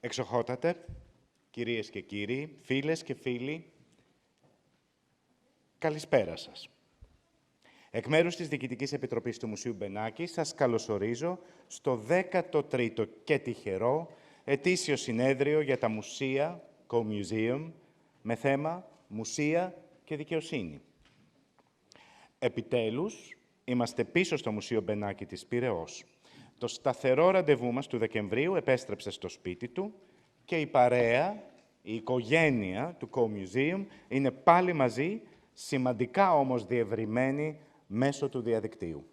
Εξοχότατε, κυρίες και κύριοι, φίλες και φίλοι, καλησπέρα σας. Εκ μέρους της Διοικητικής Επιτροπής του Μουσείου Benaki, σας καλωσορίζω στο 13ο και τυχερό ετήσιο συνέδριο για τα μουσεία CoMuseum με θέμα «Μουσεία και δικαιοσύνη». Επιτέλους, είμαστε πίσω στο Μουσείο Benaki της Πειραιώς. Το σταθερό ραντεβού μας του Δεκεμβρίου επέστρεψε στο σπίτι του και η παρέα, η οικογένεια του CoMuseum είναι πάλι μαζί, σημαντικά όμως διευρυμένη μέσω του διαδικτύου.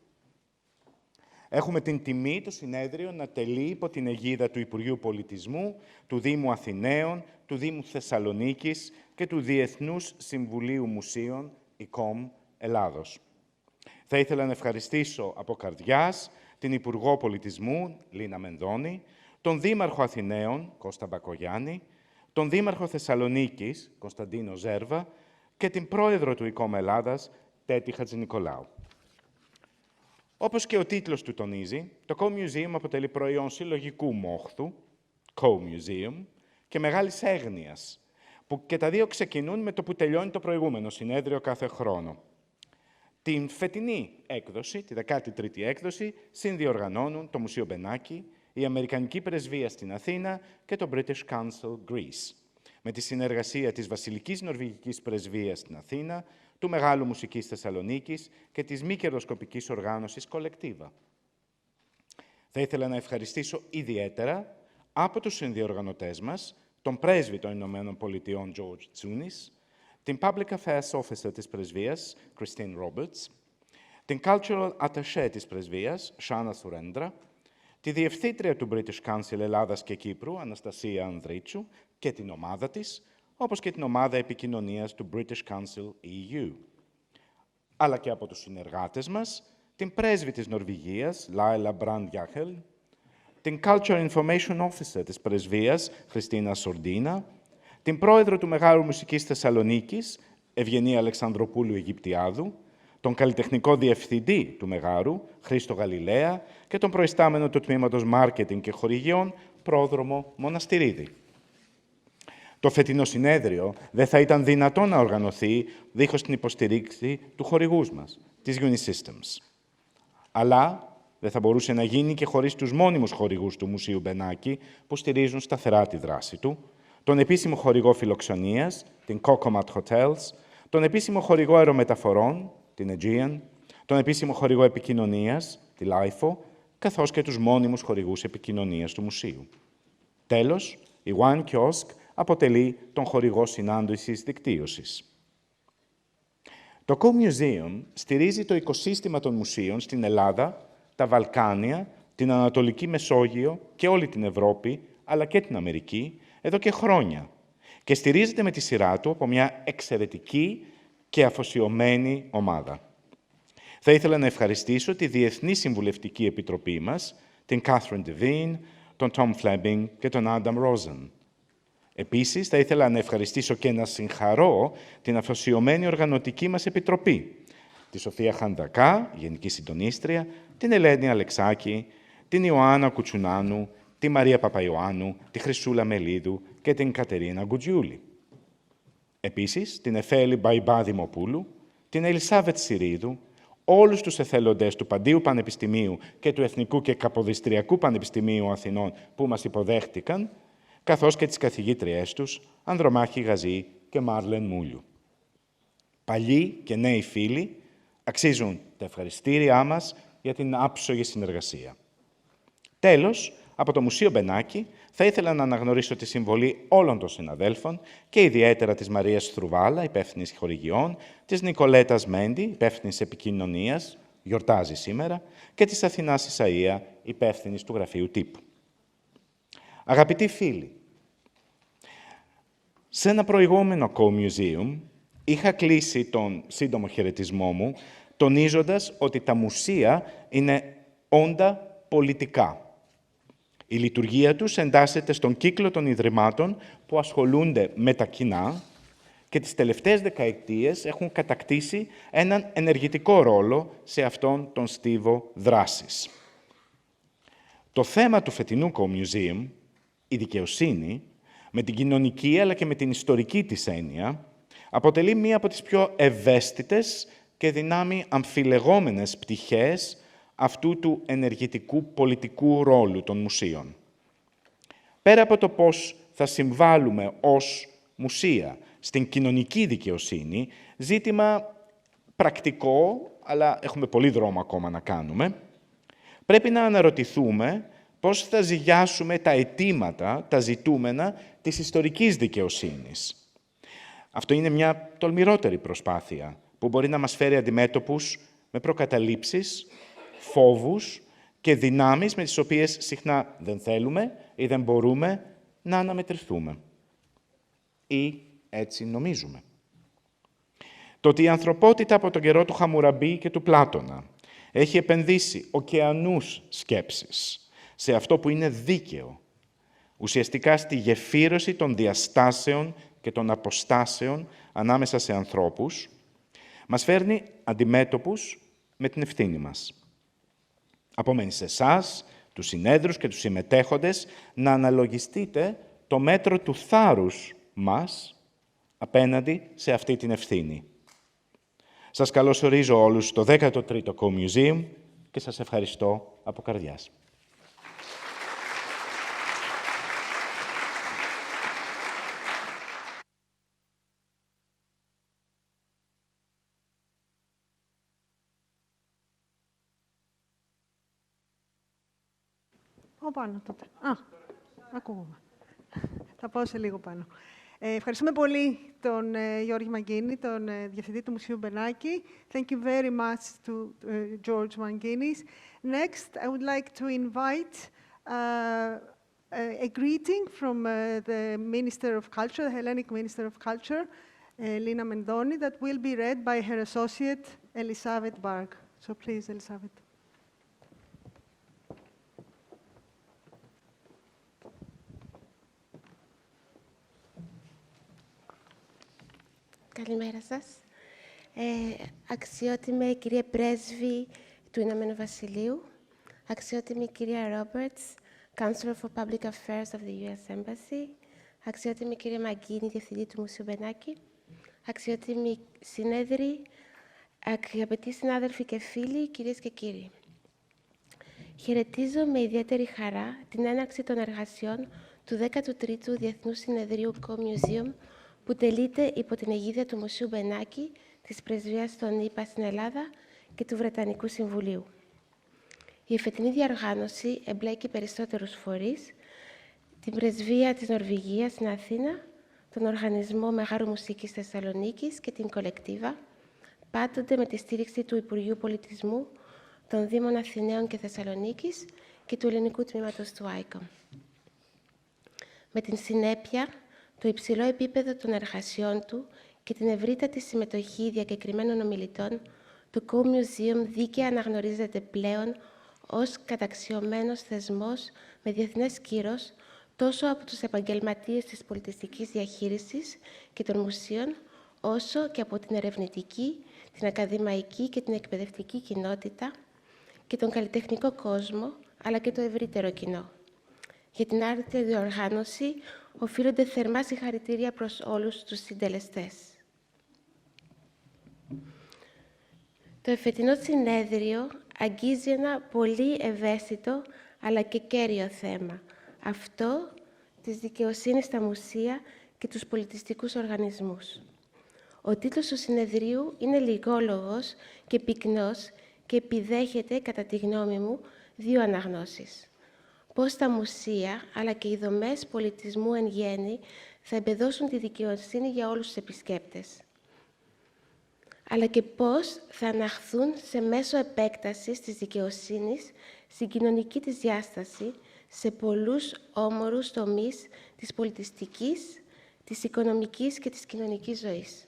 Έχουμε την τιμή το συνέδριο να τελεί υπό την αιγίδα του Υπουργείου Πολιτισμού, του Δήμου Αθηναίων, του Δήμου Θεσσαλονίκης και του Διεθνούς Συμβουλίου Μουσείων, ΙΚΟΜ, Ελλάδος. Θα ήθελα να ευχαριστήσω από καρδιάς την Υπουργό Πολιτισμού, Λίνα Μενδoni, τον Δήμαρχο Αθηναίων, Κώστα Μπακογιάννη, τον Δήμαρχο Θεσσαλονίκης, Κωνσταντίνο Ζέρβα, και την Πρόεδρο του ΙΚΟΜ Ελλάδας, Τέτη Χατζηνικολάου. Όπως και ο τίτλος του τονίζει, το CoMuseum αποτελεί προϊόν συλλογικού μόχθου, CoMuseum, και μεγάλης έγνοιας, που και τα δύο ξεκινούν με το που τελειώνει το προηγούμενο συνέδριο κάθε χρόνο. Την φετινή έκδοση, τη 13η έκδοση, συνδιοργανώνουν το Μουσείο Benaki, η Αμερικανική Πρεσβεία στην Αθήνα και το British Council Greece, με τη συνεργασία της Βασιλικής Νορβηγικής Πρεσβείας στην Αθήνα, του Μεγάλου Μουσικής Θεσσαλονίκης και της μη κερδοσκοπικής οργάνωσης Collectiva. Θα ήθελα να ευχαριστήσω ιδιαίτερα από τους συνδιοργανωτές μας, τον πρέσβη των Ηνωμένων Πολιτειών George Tsunis, την Public Affairs Officer της Πρεσβείας, Christine Roberts, την Cultural Attaché της Πρεσβείας, Shana Surendra, τη Διευθύντρια του British Council Ελλάδας και Κύπρου, Αναστασία Ανδρίτσου, και την ομάδα της, όπως και την ομάδα επικοινωνίας του British Council EU. Αλλά και από τους συνεργάτες μας, την πρέσβη της Νορβηγίας, Laila Brand-Jachel, την Culture Information Officer της Πρεσβείας, Χριστίνα Σορντίνα, την πρόεδρο του Μεγάλου Μουσικής Θεσσαλονίκης, Ευγενία Αλεξανδροπούλου Αιγυπτιάδου, τον καλλιτεχνικό διευθυντή του Μεγάρου, Χρήστο Γαλιλαία, και τον προϊστάμενο του τμήματος Μάρκετινγκ και Χορηγιών, Πρόδρομο Μοναστηρίδη. Το φετινό συνέδριο δεν θα ήταν δυνατό να οργανωθεί δίχως την υποστηρίξη του χορηγούς μας, της Unisystems. Αλλά δεν θα μπορούσε να γίνει και χωρίς τους μόνιμους χορηγούς του Μουσείου Benaki, που στηρίζουν σταθερά τη δράση του, τον επίσημο χορηγό φιλοξενίας, την CoComat Hotels, τον επίσημο χορηγό αερομεταφορών, την Aegean, τον επίσημο χορηγό επικοινωνίας, τη LIFO, καθώς και τους μόνιμους χορηγούς επικοινωνίας του Μουσείου. Τέλος, η One Kiosk αποτελεί τον χορηγό συνάντησης δικτύωσης. Το CoMuseum στηρίζει το οικοσύστημα των μουσείων στην Ελλάδα, τα Βαλκάνια, την Ανατολική Μεσόγειο και όλη την Ευρώπη, αλλά και την Αμερική, εδώ και χρόνια, και στηρίζεται με τη σειρά του από μια εξαιρετική και αφοσιωμένη ομάδα. Θα ήθελα να ευχαριστήσω τη Διεθνή Συμβουλευτική Επιτροπή μας, την Catherine Devine, τον Tom Fleming και τον Adam Rosen. Επίσης, θα ήθελα να ευχαριστήσω και να συγχαρώ την αφοσιωμένη οργανωτική μας επιτροπή, τη Sophia Handaka, Γενική Συντονίστρια, την Ελένη Αλεξάκη, την Ιωάννα Κουτσουνάνου, τη Μαρία Παπαϊωάννου, τη Χρυσούλα Μελίδου και την Κατερίνα Γκουτζιούλη. Επίσης, την Εφέλη Μπαϊμπά Δημοπούλου, την Ελισάβετ Συρίδου, όλους τους εθελοντές του Παντίου Πανεπιστημίου και του Εθνικού και Καποδιστριακού Πανεπιστημίου Αθηνών που μας υποδέχτηκαν, καθώς και τις καθηγήτριές τους, Ανδρομάχη Γαζή και Μάρλεν Μούλιου. Παλιοί και νέοι φίλοι αξίζουν τα ευχαριστήριά μας για την άψογη συνεργασία. Τέλος, από το Μουσείο Benaki θα ήθελα να αναγνωρίσω τη συμβολή όλων των συναδέλφων και ιδιαίτερα της Μαρίας Θρουβάλα, υπεύθυνης χορηγιών, της Νικολέτας Μέντι, υπεύθυνης επικοινωνίας, γιορτάζει σήμερα, και της Αθηνάς Ισαΐα, υπεύθυνης του γραφείου τύπου. Αγαπητοί φίλοι, σε ένα προηγούμενο CoMuseum είχα κλείσει τον σύντομο χαιρετισμό μου, τονίζοντας ότι τα μουσεία είναι όντα πολιτικά. Η λειτουργία τους εντάσσεται στον κύκλο των ιδρυμάτων που ασχολούνται με τα κοινά και τις τελευταίες δεκαετίες έχουν κατακτήσει έναν ενεργητικό ρόλο σε αυτόν τον στίβο δράσης. Το θέμα του φετινού CoMuseum Η δικαιοσύνη, με την κοινωνική αλλά και με την ιστορική της έννοια, αποτελεί μία από τις πιο ευαίσθητες και δυνάμει αμφιλεγόμενες πτυχές αυτού του ενεργητικού πολιτικού ρόλου των μουσείων. Πέρα από το πώς θα συμβάλλουμε ως μουσεία στην κοινωνική δικαιοσύνη, ζήτημα πρακτικό, αλλά έχουμε πολύ δρόμο ακόμα να κάνουμε, πρέπει να αναρωτηθούμε πώς θα ζυγιάσουμε τα αιτήματα, τα ζητούμενα της ιστορικής δικαιοσύνης. Αυτό είναι μια τολμηρότερη προσπάθεια που μπορεί να μας φέρει αντιμέτωπους με προκαταλήψεις, φόβους και δυνάμεις με τις οποίες συχνά δεν θέλουμε ή δεν μπορούμε να αναμετρηθούμε. Ή έτσι νομίζουμε. Το ότι η ανθρωπότητα από τον καιρό του Χαμουραμπή και του Πλάτωνα έχει επενδύσει ωκεανούς σκέψης σε αυτό που είναι δίκαιο, ουσιαστικά στη γεφύρωση των διαστάσεων και των αποστάσεων ανάμεσα σε ανθρώπους, μας φέρνει αντιμέτωπους με την ευθύνη μας. Απομένει σε εσάς, τους συνέδρους και τους συμμετέχοντες, να αναλογιστείτε το μέτρο του θάρρους μας απέναντι σε αυτή την ευθύνη. Σας καλωσορίζω όλους στο 13ο CoMuseum και σας ευχαριστώ από καρδιάς. Πάνω τότε. Ακούγομαι. Θα πάω σε λίγο πάνω. Ευχαριστούμε πολύ τον Γιώργη Μαγκίνη, τον Διευθυντή του Μουσείου Benaki. Thank you very much to George Manginis. Next, I would like to invite a greeting from the Minister of Culture, the Hellenic Minister of Culture, Lina Mendoni, that will be read by her associate, Elisabeth Barg. So please, Elisabeth. Καλημέρα σας. Αξιότιμη κυρία Πρέσβη του Ηνωμένου Βασιλείου, αξιότιμη κυρία Roberts, Counselor for Public Affairs of the U.S. Embassy, αξιότιμη κυρία Μαγκίνη, Διευθυντή του Μουσείου Benaki, αξιότιμοι συνέδροι, αγαπητοί συνάδελφοι και φίλοι, κυρίες και κύριοι. Χαιρετίζω με ιδιαίτερη χαρά την έναρξη των εργασιών του 13ου Διεθνούς Συνεδρίου CoMuseum, που τελείται υπό την αιγίδια του Μουσείου Benaki, της Πρεσβείας των ΗΠΑ στην Ελλάδα και του Βρετανικού Συμβουλίου. Η φετινή διοργάνωση εμπλέκει περισσότερους φορείς, την Πρεσβεία της Νορβηγίας στην Αθήνα, τον Οργανισμό Μεγάρου Μουσικής Θεσσαλονίκης και την Κολεκτίβα, πάντοτε με τη στήριξη του Υπουργείου Πολιτισμού, των Δήμων Αθηναίων και Θεσσαλονίκης και του Ελληνικού Τμήματος του ICOM. Με την συνέπεια, το υψηλό επίπεδο των εργασιών του και την ευρύτατη συμμετοχή διακεκριμένων ομιλητών, το CoMuseum δίκαια αναγνωρίζεται πλέον ως καταξιωμένος θεσμός με διεθνές κύρος τόσο από τους επαγγελματίες της πολιτιστικής διαχείρισης και των μουσείων, όσο και από την ερευνητική, την ακαδημαϊκή και την εκπαιδευτική κοινότητα και τον καλλιτεχνικό κόσμο, αλλά και το ευρύτερο κοινό. Για την άρτια διοργάνωση οφείλονται θερμά συγχαρητήρια προς όλους τους συντελεστές. Το εφετινό συνέδριο αγγίζει ένα πολύ ευαίσθητο αλλά και κέριο θέμα, αυτό της δικαιοσύνης στα μουσεία και τους πολιτιστικούς οργανισμούς. Ο τίτλος του συνεδρίου είναι λιγόλογος και πυκνός και επιδέχεται, κατά τη γνώμη μου, δύο αναγνώσεις. Πώς τα μουσεία, αλλά και οι δομές πολιτισμού εν γέννη, θα εμπεδώσουν τη δικαιοσύνη για όλους τους επισκέπτες. Αλλά και πώς θα αναχθούν σε μέσο επέκτασης της δικαιοσύνης στην κοινωνική της διάσταση, σε πολλούς όμορους τομείς της πολιτιστικής, της οικονομικής και της κοινωνικής ζωής.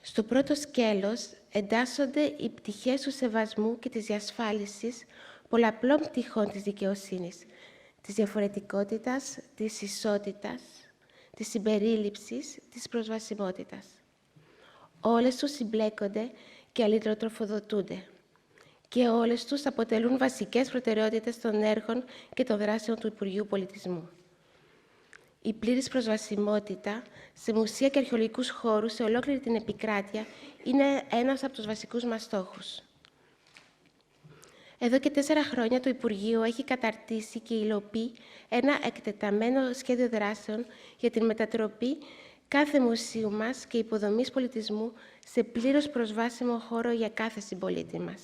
Στο πρώτο σκέλος εντάσσονται οι πτυχές του σεβασμού και της διασφάλισης πολλαπλών πτυχών της δικαιοσύνης, της διαφορετικότητας, της ισότητας, της συμπερίληψης, της προσβασιμότητας. Όλες τους συμπλέκονται και αλληλοτροφοδοτούνται. και όλες τους αποτελούν βασικές προτεραιότητες των έργων και των δράσεων του Υπουργείου Πολιτισμού. Η πλήρης προσβασιμότητα σε μουσεία και αρχαιολογικούς χώρους σε ολόκληρη την επικράτεια είναι ένας από τους βασικούς μας στόχους. Εδώ και 4 χρόνια το Υπουργείο έχει καταρτήσει και υλοποιεί ένα εκτεταμένο σχέδιο δράσεων για την μετατροπή κάθε μουσείου μας και υποδομής πολιτισμού σε πλήρως προσβάσιμο χώρο για κάθε συμπολίτη μας.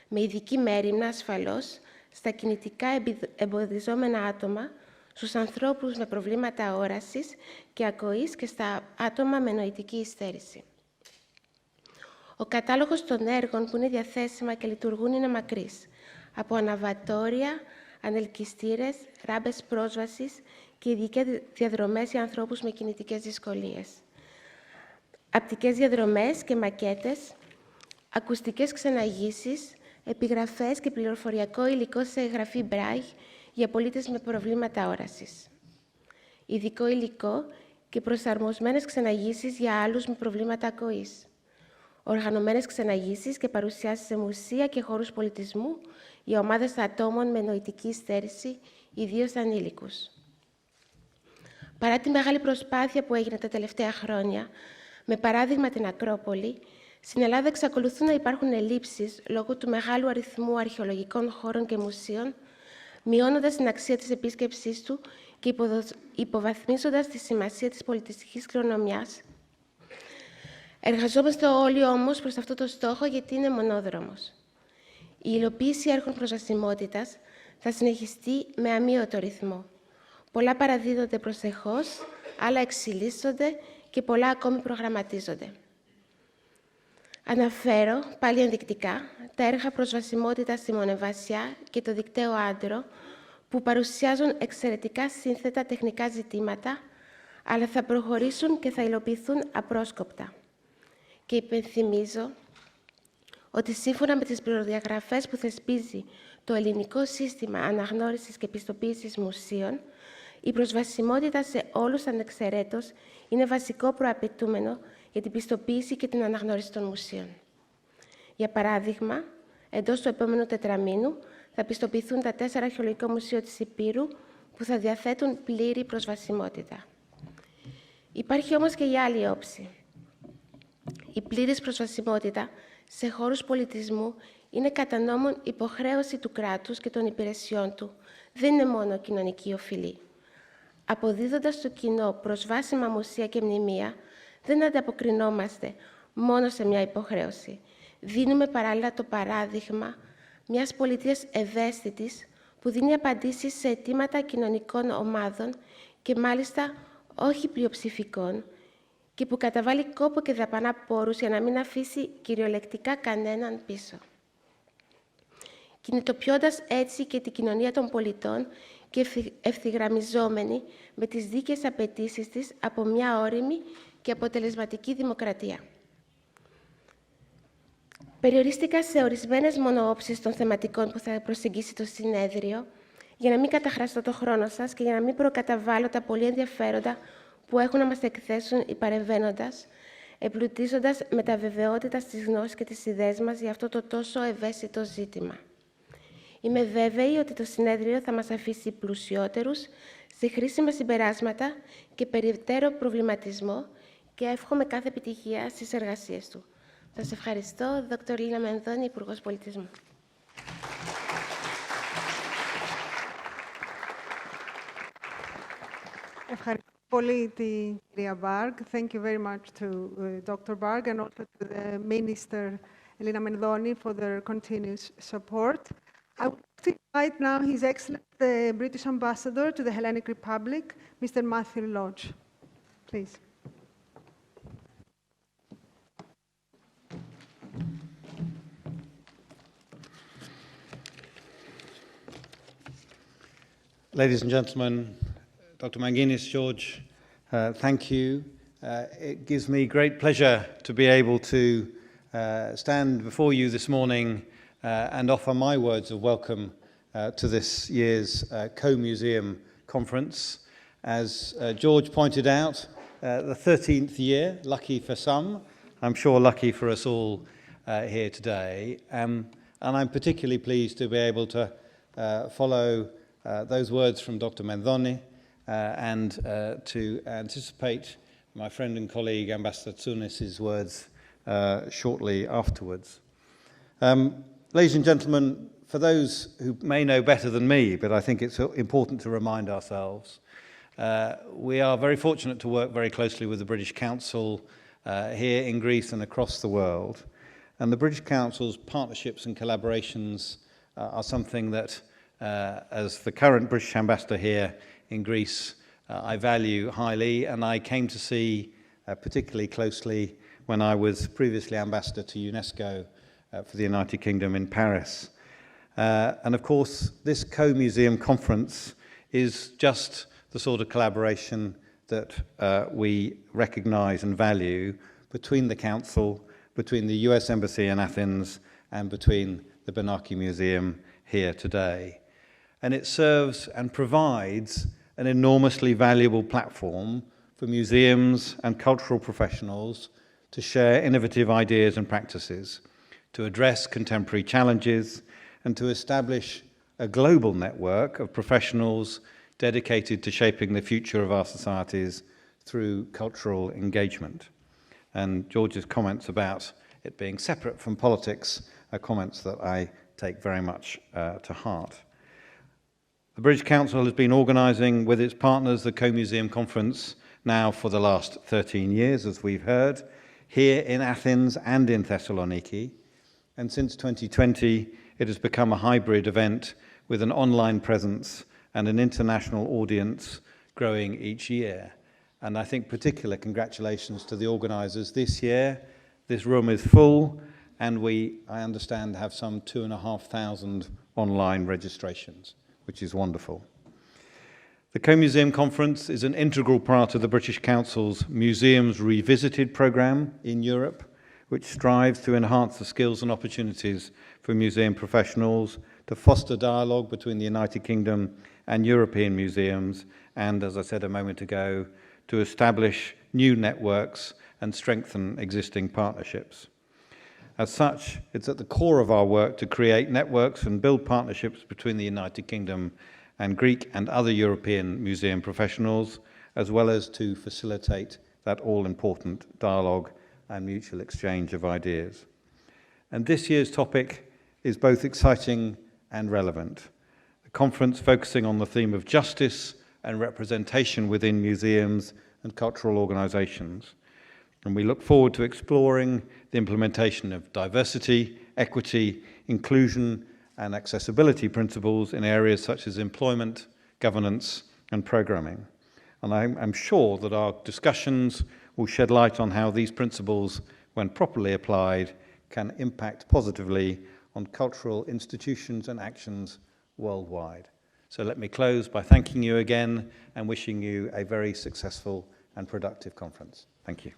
Με ειδική μέριμνα, ασφαλώς, στα κινητικά εμποδιζόμενα άτομα, στους ανθρώπους με προβλήματα όρασης και ακοής και στα άτομα με νοητική υστέρηση. Ο κατάλογος των έργων που είναι διαθέσιμα και λειτουργούν είναι μακρύς, από αναβατόρια, ανελκυστήρες, ράμπες πρόσβασης και ειδικές διαδρομές για ανθρώπους με κινητικές δυσκολίες. Απτικές διαδρομές και μακέτες, ακουστικές ξεναγήσεις, επιγραφές και πληροφοριακό υλικό σε γραφή Μπράιλ για πολίτες με προβλήματα όρασης. Ειδικό υλικό και προσαρμοσμένες ξεναγήσεις για άλλους με προβλήματα ακοής. Οργανωμένες ξεναγήσεις και παρουσιάσεις σε μουσεία και χώρους πολιτισμού για ομάδες ατόμων με νοητική υστέρηση, ιδίως ανήλικους. Παρά τη μεγάλη προσπάθεια που έγινε τα τελευταία χρόνια, με παράδειγμα την Ακρόπολη, στην Ελλάδα εξακολουθούν να υπάρχουν ελλείψεις λόγω του μεγάλου αριθμού αρχαιολογικών χώρων και μουσείων, μειώνοντας την αξία της επίσκεψής του και υποβαθμίζοντας τη σημασία της πολιτιστικής κληρονομιάς. Εργαζόμαστε όλοι όμως προς αυτό το στόχο, γιατί είναι μονόδρομος. Η υλοποίηση έργων προσβασιμότητας θα συνεχιστεί με αμύωτο ρυθμό. Πολλά παραδίδονται προσεχώς, άλλα εξελίσσονται και πολλά ακόμη προγραμματίζονται. Αναφέρω, πάλι ενδεικτικά, τα έργα προσβασιμότητας στη Μονεβασιά και το δικτύο Άντρο, που παρουσιάζουν εξαιρετικά σύνθετα τεχνικά ζητήματα, αλλά θα προχωρήσουν και θα υλοποιηθούν απρόσκοπτα. Και υπενθυμίζω ότι σύμφωνα με τις προδιαγραφές που θεσπίζει το Ελληνικό Σύστημα Αναγνώρισης και Πιστοποίησης Μουσείων, η προσβασιμότητα σε όλους ανεξαιρέτως είναι βασικό προαπαιτούμενο για την πιστοποίηση και την αναγνώριση των μουσείων. Για παράδειγμα, εντός του επόμενου τετραμήνου θα πιστοποιηθούν τα 4 αρχαιολογικά μουσεία της Ηπείρου που θα διαθέτουν πλήρη προσβασιμότητα. Υπάρχει όμως και η άλλη όψη. Η πλήρης προσβασιμότητα σε χώρους πολιτισμού είναι κατά νόμον υποχρέωση του κράτους και των υπηρεσιών του. Δεν είναι μόνο κοινωνική οφειλή. Αποδίδοντας στο κοινό προσβάσιμα μουσεία και μνημεία, δεν ανταποκρινόμαστε μόνο σε μια υποχρέωση. Δίνουμε παράλληλα το παράδειγμα μιας πολιτείας ευαίσθητης που δίνει απαντήσεις σε αιτήματα κοινωνικών ομάδων και μάλιστα όχι πλειοψηφικών και που καταβάλει κόπο και δαπανά πόρους για να μην αφήσει κυριολεκτικά κανέναν πίσω. Κινητοποιώντας έτσι και την κοινωνία των πολιτών και ευθυγραμμιζόμενη με τις δίκαιες απαιτήσεις της από μια όριμη και αποτελεσματική δημοκρατία. Περιορίστηκα σε ορισμένες μονοόψεις των θεματικών που θα προσεγγίσει το συνέδριο, για να μην καταχραστώ το χρόνο σας και για να μην προκαταβάλω τα πολύ ενδιαφέροντα που έχουν να μας εκθέσουν οι παρεμβαίνοντας, εμπλουτίζοντας με τα βεβαιότητα στις γνώσεις και τις ιδέες μας για αυτό το τόσο ευαίσθητο ζήτημα. Είμαι βέβαιη ότι το συνέδριο θα μας αφήσει πλουσιότερους σε χρήσιμα συμπεράσματα και περαιτέρω προβληματισμό και εύχομαι κάθε επιτυχία στις εργασίες του. Σας ευχαριστώ. Δ. Λίνα Μενδόνη, Υπουργός Πολιτισμού. Ευχαριστώ πολύ την κυρία Barg. Thank you very much to Dr. Barg and also to the Minister Lina Mendoni for their continuous support. I would like to invite now His Excellency, the British Ambassador to the Hellenic Republic, Mr. Matthew Lodge. Please. Ladies and gentlemen, Dr. Manginis, George, thank you. It gives me great pleasure to be able to stand before you this morning and offer my words of welcome to this year's CoMuseum conference. As George pointed out, the 13th year, lucky for some, I'm sure lucky for us all here today. And I'm particularly pleased to be able to follow those words from Dr. Mendoni and to anticipate my friend and colleague Ambassador Tsunis' words shortly afterwards. Ladies and gentlemen, for those who may know better than me, but I think it's important to remind ourselves, we are very fortunate to work very closely with the British Council here in Greece and across the world. And the British Council's partnerships and collaborations are something that, as the current British ambassador here in Greece, I value highly, and I came to see particularly closely when I was previously ambassador to UNESCO for the United Kingdom in Paris. And of course, this CoMuseum conference is just the sort of collaboration that we recognize and value between the Council, between the US Embassy in Athens, and between the Benaki Museum here today. And it serves and provides an enormously valuable platform for museums and cultural professionals to share innovative ideas and practices, to address contemporary challenges, and to establish a global network of professionals dedicated to shaping the future of our societies through cultural engagement. And George's comments about it being separate from politics are comments that I take very much to heart. The British Council has been organising with its partners the CoMuseum Conference now for the last 13 years, as we've heard, here in Athens and in Thessaloniki. And since 2020, it has become a hybrid event with an online presence and an international audience growing each year. And I think particular congratulations to the organisers this year. This room is full, and I understand, have some 2,500 online registrations, which is wonderful. The CoMuseum Conference is an integral part of the British Council's Museums Revisited programme in Europe, which strives to enhance the skills and opportunities for museum professionals, to foster dialogue between the United Kingdom and European museums, and, as I said a moment ago, to establish new networks and strengthen existing partnerships. As such, it's at the core of our work to create networks and build partnerships between the United Kingdom and Greek and other European museum professionals, as well as to facilitate that all-important dialogue and mutual exchange of ideas. And this year's topic is both exciting and relevant. The conference focusing on the theme of justice and representation within museums and cultural organisations. And we look forward to exploring the implementation of diversity, equity, inclusion, and accessibility principles in areas such as employment, governance, and programming. And I'm sure that our discussions will shed light on how these principles, when properly applied, can impact positively on cultural institutions and actions worldwide. So let me close by thanking you again and wishing you a very successful and productive conference. Thank you.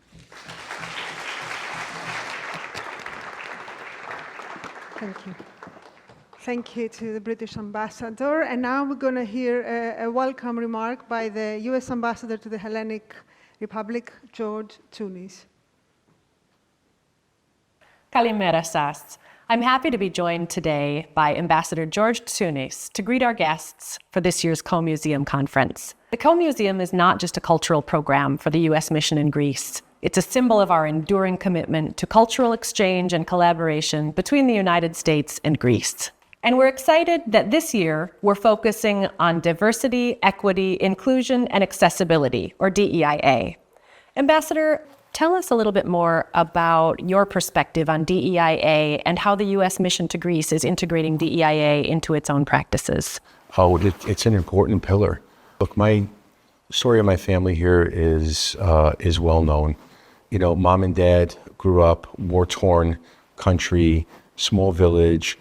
Thank you. Thank you to the British Ambassador. And now we're going to hear a welcome remark by the US Ambassador to the Hellenic Republic, George Tsunis. Kalimera σας. I'm happy to be joined today by Ambassador George Tsunis to greet our guests for this year's CoMuseum conference. The CoMuseum is not just a cultural program for the US mission in Greece. It's a symbol of our enduring commitment to cultural exchange and collaboration between the United States and Greece. And we're excited that this year we're focusing on diversity, equity, inclusion, and accessibility, or DEIA. Ambassador, tell us a little bit more about your perspective on DEIA and how the U.S. mission to Greece is integrating DEIA into its own practices. Oh, it's an important pillar. Look, my story of my family here is well known. You know, mom and dad grew up war-torn country, small village,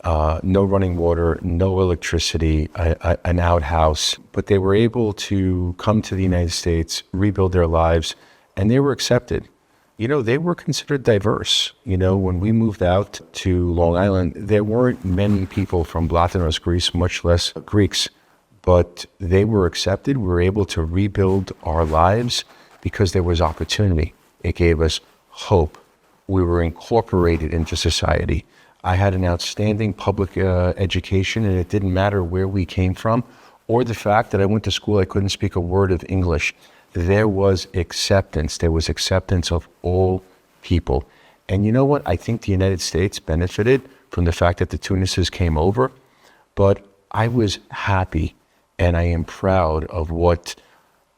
no running water, no electricity, an outhouse. But they were able to come to the United States, rebuild their lives, and they were accepted. You know, they were considered diverse. You know, when we moved out to Long Island, there weren't many people from Blatanos, Greece, much less Greeks. But they were accepted. We were able to rebuild our lives because there was opportunity. It gave us hope. We were incorporated into society. I had an outstanding public education, and it didn't matter where we came from or the fact that I went to school, I couldn't speak a word of English. There was acceptance. There was acceptance of all people. And you know what? I think the United States benefited from the fact that the Tsunis came over, but I was happy and I am proud of what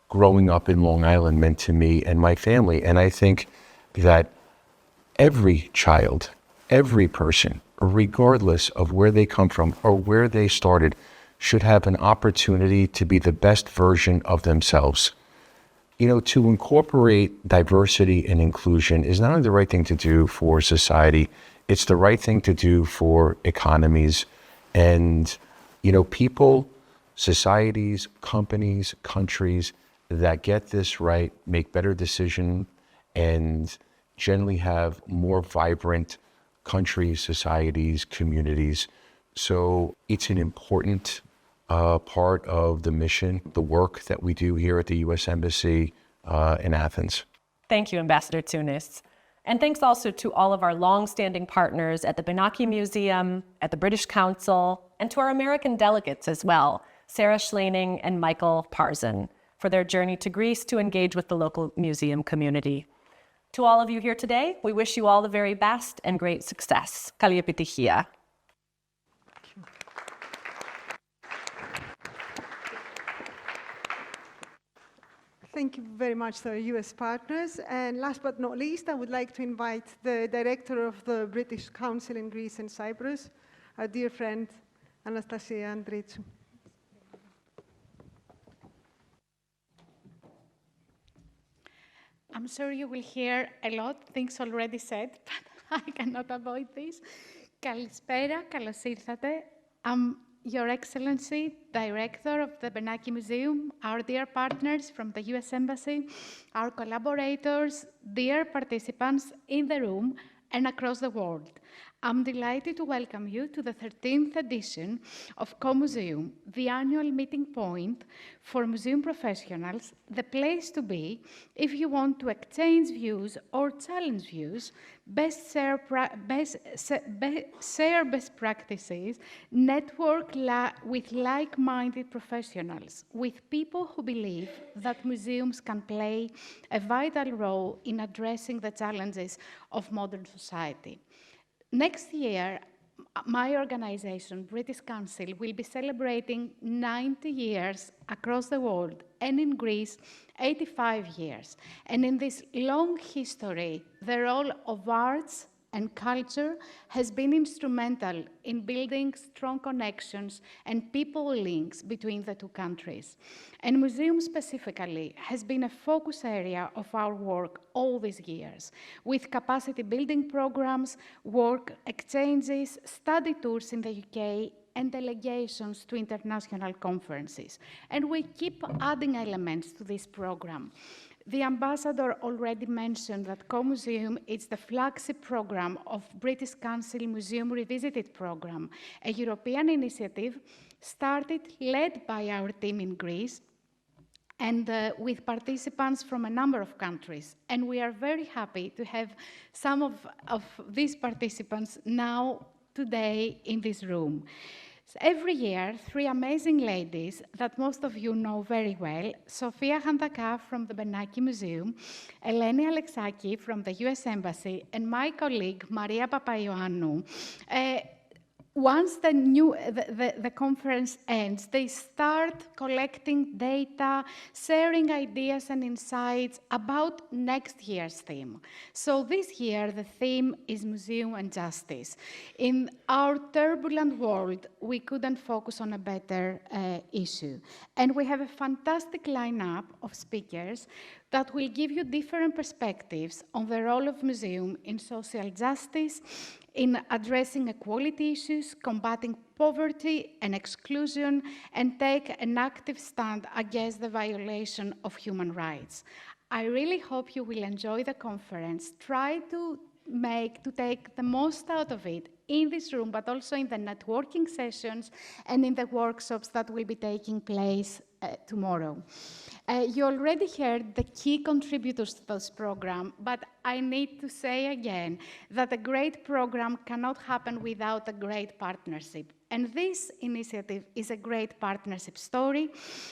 growing up in Long Island meant to me and my family. And I think that every child, every person, regardless of where they come from or where they started, should have an opportunity to be the best version of themselves. You know, to incorporate diversity and inclusion is not only the right thing to do for society, it's the right thing to do for economies. And, you know, people, societies, companies, countries that get this right make better decisions and generally have more vibrant countries, societies, communities. So it's an important part of the mission, the work that we do here at the U.S. Embassy in Athens. Thank you, Ambassador Tsunis. And thanks also to all of our long-standing partners at the Benaki Museum, at the British Council, and to our American delegates as well, Sarah Schleining and Michael Parzan, for their journey to Greece to engage with the local museum community. To all of you here today, we wish you all the very best and great success. Kalli επιτυχία. Thank you very much to our US partners. And last but not least, I would like to invite the director of the British Council in Greece and Cyprus, our dear friend, Anastasia Andritsou. I'm sure you will hear a lot, things already said, but I cannot avoid this. Καλησπέρα, καλώς ήρθατε. I'm Your Excellency, Director of the Benaki Museum, our dear partners from the US Embassy, our collaborators, dear participants in the room and across the world. I'm delighted to welcome you to the 13th edition of CoMuseum, the annual meeting point for museum professionals, the place to be if you want to exchange views or challenge views, share best practices, network with like-minded professionals, with people who believe that museums can play a vital role in addressing the challenges of modern society. Next year, my organization, British Council, will be celebrating 90 years across the world, and in Greece, 85 years. And in this long history, the role of arts and culture has been instrumental in building strong connections and people links between the two countries. And museum specifically has been a focus area of our work all these years, with capacity building programs, work exchanges, study tours in the UK, and delegations to international conferences. And we keep adding elements to this program. The ambassador already mentioned that CoMuseum is the flagship program of British Council Museum Revisited program, a European initiative led by our team in Greece, and with participants from a number of countries. And we are very happy to have some of these participants now, today, in this room. Every year, three amazing ladies that most of you know very well, Sophia Handaka from the Benaki Museum, Eleni Alexaki from the US Embassy, and my colleague, Maria Papaioannou, once the conference ends, they start collecting data, sharing ideas and insights about next year's theme. So this year, the theme is Museum and Justice. In our turbulent world, we couldn't focus on a better issue. And we have a fantastic lineup of speakers that will give you different perspectives on the role of museum in social justice, in addressing equality issues, combating poverty and exclusion, and take an active stand against the violation of human rights. I really hope you will enjoy the conference. Try to take the most out of it in this room, but also in the networking sessions and in the workshops that will be taking place tomorrow. You already heard the key contributors to this program, but I need to say again that a great program cannot happen without a great partnership. And this initiative is a great partnership story.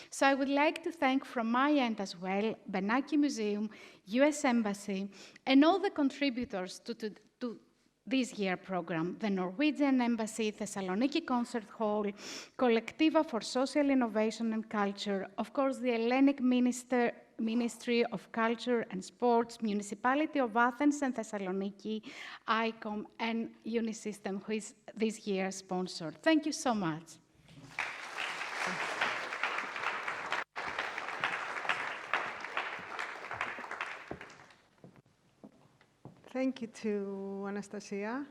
So I would like to thank from my end as well, Benaki Museum, US Embassy, and all the contributors to this year's program, the Norwegian Embassy, Thessaloniki Concert Hall, Collectiva for Social Innovation and Culture, of course, the Hellenic Ministry of Culture and Sports, Municipality of Athens and Thessaloniki, ICOM, and Unisystem, who is this year's sponsor. Thank you so much. Thank you to Anastasia.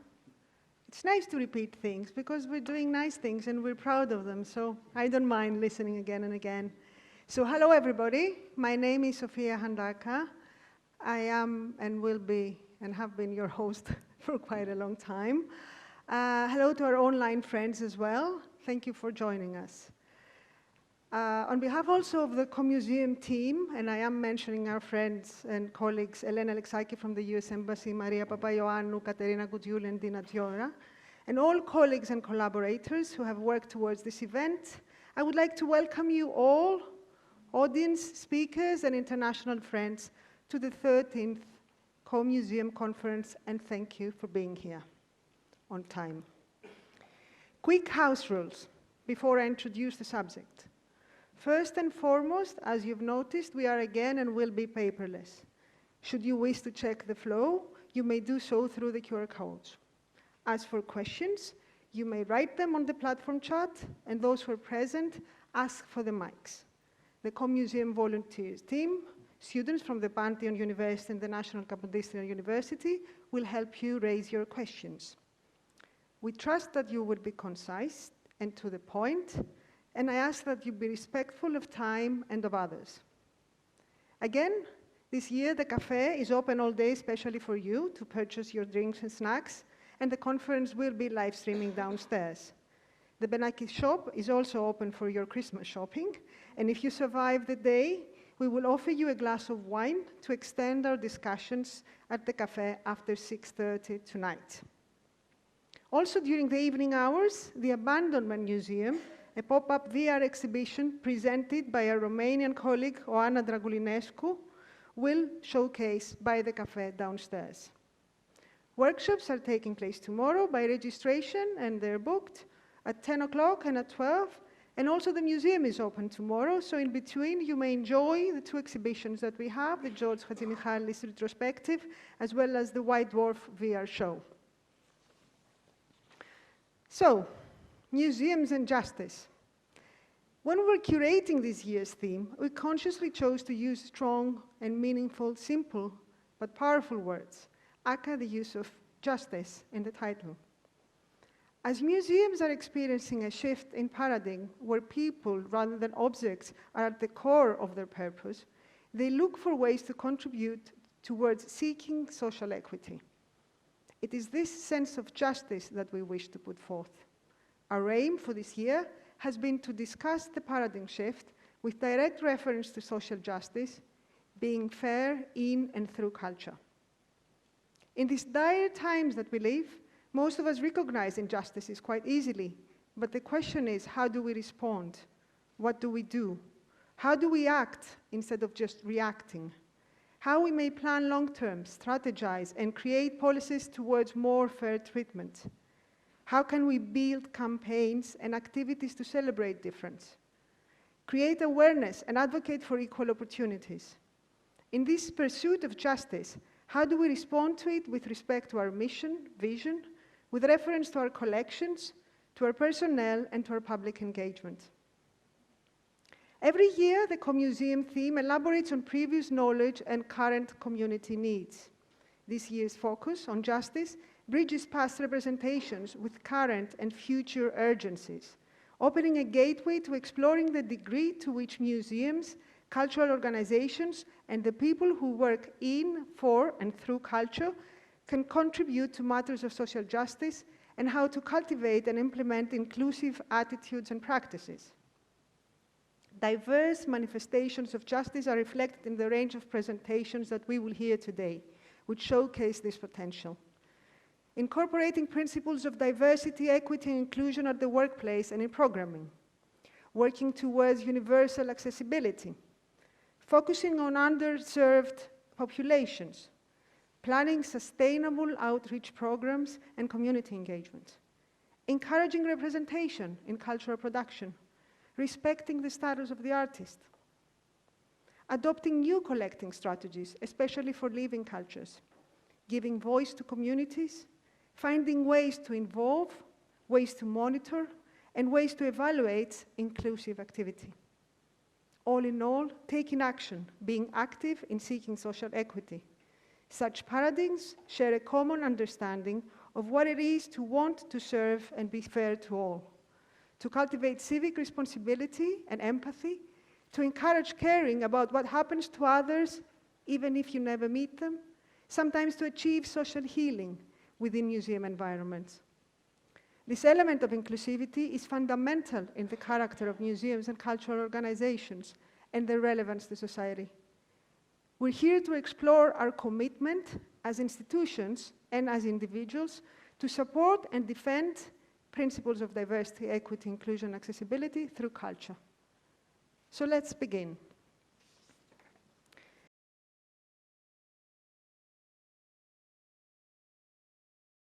It's nice to repeat things because we're doing nice things and we're proud of them, so I don't mind listening again and again. So hello, everybody. My name is Sophia Handaka. I am and will be and have been your host for quite a long time. Hello to our online friends as well. Thank you for joining us. On behalf also of the CoMuseum team, and I am mentioning our friends and colleagues, Elena Alexaki from the US Embassy, Maria Papaioannou, Katerina Gudioul, and Dina Diora, and all colleagues and collaborators who have worked towards this event, I would like to welcome you all, audience, speakers, and international friends, to the 13th CoMuseum Conference, and thank you for being here on time. Quick house rules before I introduce the subject. First and foremost, as you've noticed, we are again and will be paperless. Should you wish to check the flow, you may do so through the QR codes. As for questions, you may write them on the platform chat, and those who are present, ask for the mics. The CoMuseum volunteers team, students from the Pantheon University and the National Kapodistrian University, will help you raise your questions. We trust that you will be concise and to the point, and I ask that you be respectful of time and of others. Again, this year the cafe is open all day, especially for you, to purchase your drinks and snacks, and the conference will be live streaming downstairs. The Benaki shop is also open for your Christmas shopping, and if you survive the day, we will offer you a glass of wine to extend our discussions at the cafe after 6:30 tonight. Also, during the evening hours, the Abandonment Museum, a pop-up VR exhibition presented by our Romanian colleague, Oana Dragulinescu, will showcase by the cafe downstairs. Workshops are taking place tomorrow by registration, and they're booked at 10 o'clock and at 12. And also the museum is open tomorrow, so in between you may enjoy the two exhibitions that we have, the George Hatzimitchalis retrospective, as well as the White Dwarf VR show. So, museums and justice. When we were curating this year's theme, we consciously chose to use strong and meaningful, simple, but powerful words, aka the use of justice in the title. As museums are experiencing a shift in paradigm where people, rather than objects, are at the core of their purpose, they look for ways to contribute towards seeking social equity. It is this sense of justice that we wish to put forth. Our aim for this year has been to discuss the paradigm shift with direct reference to social justice, being fair in and through culture. In these dire times that we live, most of us recognize injustices quite easily, but the question is, how do we respond? What do we do? How do we act instead of just reacting? How we may plan long-term, strategize, and create policies towards more fair treatment? How can we build campaigns and activities to celebrate difference? Create awareness and advocate for equal opportunities. In this pursuit of justice, how do we respond to it with respect to our mission, vision, with reference to our collections, to our personnel, and to our public engagement? Every year, the CoMuseum theme elaborates on previous knowledge and current community needs. This year's focus on justice bridges past representations with current and future urgencies, opening a gateway to exploring the degree to which museums, cultural organizations, and the people who work in, for, and through culture can contribute to matters of social justice and how to cultivate and implement inclusive attitudes and practices. Diverse manifestations of justice are reflected in the range of presentations that we will hear today, which showcase this potential. Incorporating principles of diversity, equity, and inclusion at the workplace and in programming. Working towards universal accessibility. Focusing on underserved populations. Planning sustainable outreach programs and community engagement. Encouraging representation in cultural production. Respecting the status of the artist. Adopting new collecting strategies, especially for living cultures. Giving voice to communities. Finding ways to involve, ways to monitor, and ways to evaluate inclusive activity. All in all, taking action, being active in seeking social equity. Such paradigms share a common understanding of what it is to want to serve and be fair to all, to cultivate civic responsibility and empathy, to encourage caring about what happens to others, even if you never meet them, sometimes to achieve social healing within museum environments. This element of inclusivity is fundamental in the character of museums and cultural organizations and their relevance to society. We're here to explore our commitment as institutions and as individuals to support and defend principles of diversity, equity, inclusion, and accessibility through culture. So let's begin.